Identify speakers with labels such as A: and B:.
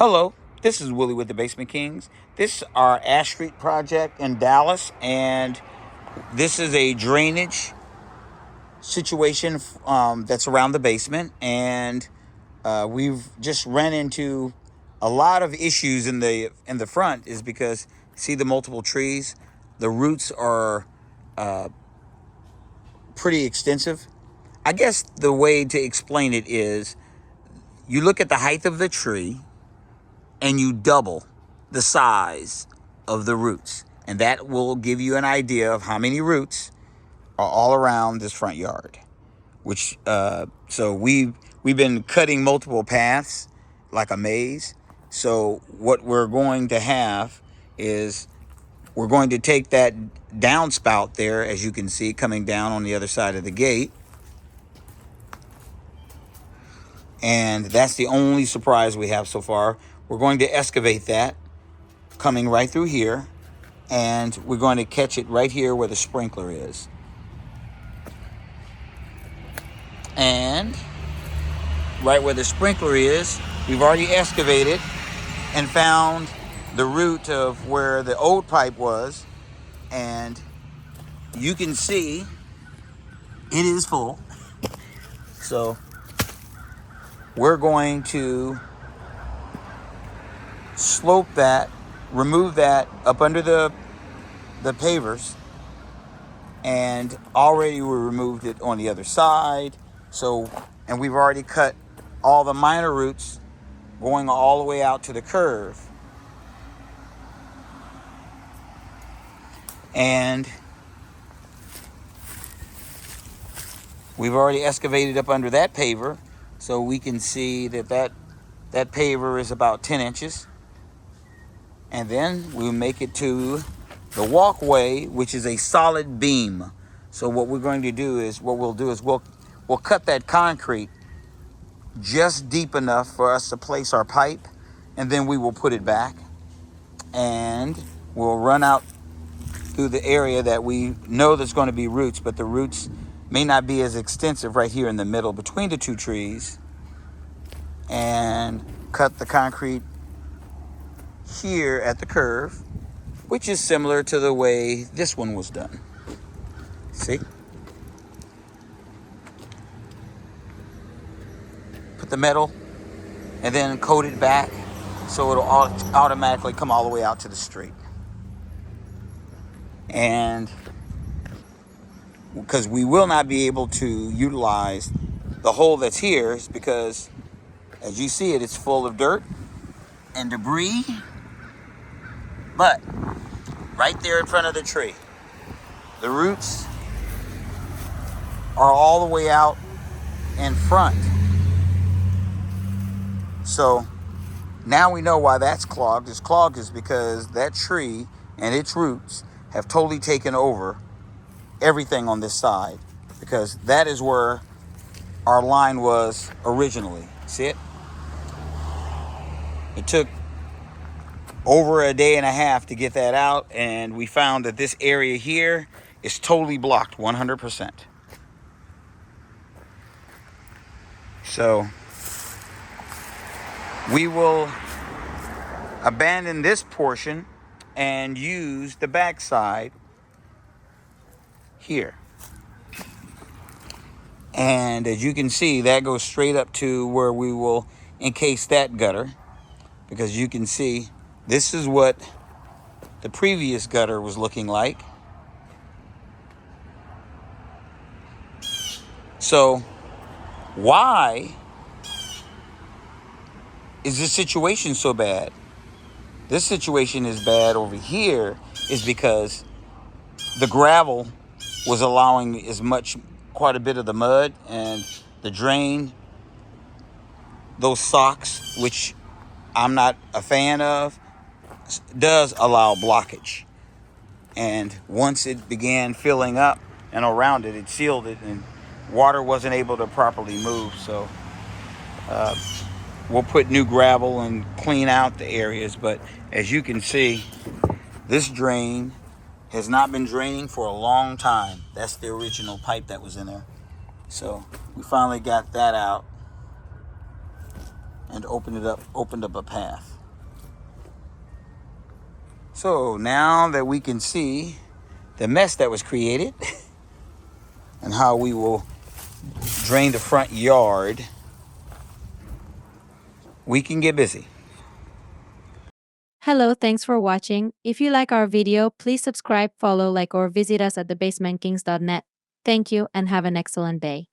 A: Hello, this is Willie with the Basement Kings. This is our Ash Street project in Dallas, and this is a drainage situation that's around the basement. And we've just run into a lot of issues in the front, is because see the multiple trees, the roots are pretty extensive. I guess the way to explain it is you look at the height of the tree and you double the size of the roots. And that will give you an idea of how many roots are all around this front yard. Which, so we've been cutting multiple paths like a maze. So what we're going to have is we're going to take that downspout there, as you can see, coming down on the other side of the gate. And that's the only surprise we have so far. We're going to excavate that coming right through here, and we're going to catch it right here where the sprinkler is. And right where the sprinkler is, we've already excavated and found the root of where the old pipe was, and you can see it is full. So we're going to slope that, remove that up under the pavers, and already we removed it on the other side. So, and we've already cut all the minor roots going all the way out to the curve. And we've already excavated up under that paver, so we can see that paver is about 10 inches. And then we'll make it to the walkway, which is a solid beam. So what we're going to do is, we'll cut that concrete just deep enough for us to place our pipe, and then we will put it back, and we'll run out through the area that we know there's going to be roots, but the roots may not be as extensive right here in the middle between the two trees, and cut the concrete here at the curve, which is similar to the way this one was done. See? Put the metal and then coat it back so it'll automatically come all the way out to the street. And because we will not be able to utilize the hole that's here, is because as you see it's full of dirt and debris. But right there in front of the tree, the roots are all the way out in front. So now we know why that's clogged. It's clogged is because that tree and its roots have totally taken over everything on this side, because that is where our line was originally. See it? It took over a day and a half to get that out, and we found that this area here is totally blocked 100%. So we will abandon this portion and use the backside here. And as you can see, that goes straight up to where we will encase that gutter, because you can see this is what the previous gutter was looking like. So why is this situation so bad? This situation is bad over here is because the gravel was allowing quite a bit of the mud, and the drain, those socks, which I'm not a fan of, does allow blockage. And once it began filling up and around it, it sealed it, and water wasn't able to properly move. So we'll put new gravel and clean out the areas. But as you can see, this drain has not been draining for a long time. That's the original pipe that was in there. So we finally got that out. and opened up a path. So now that we can see the mess that was created and how we will drain the front yard, we can get busy.
B: Hello, thanks for watching. If you like our video, please subscribe, follow, like, or visit us at thebasementkings.net. Thank you and have an excellent day.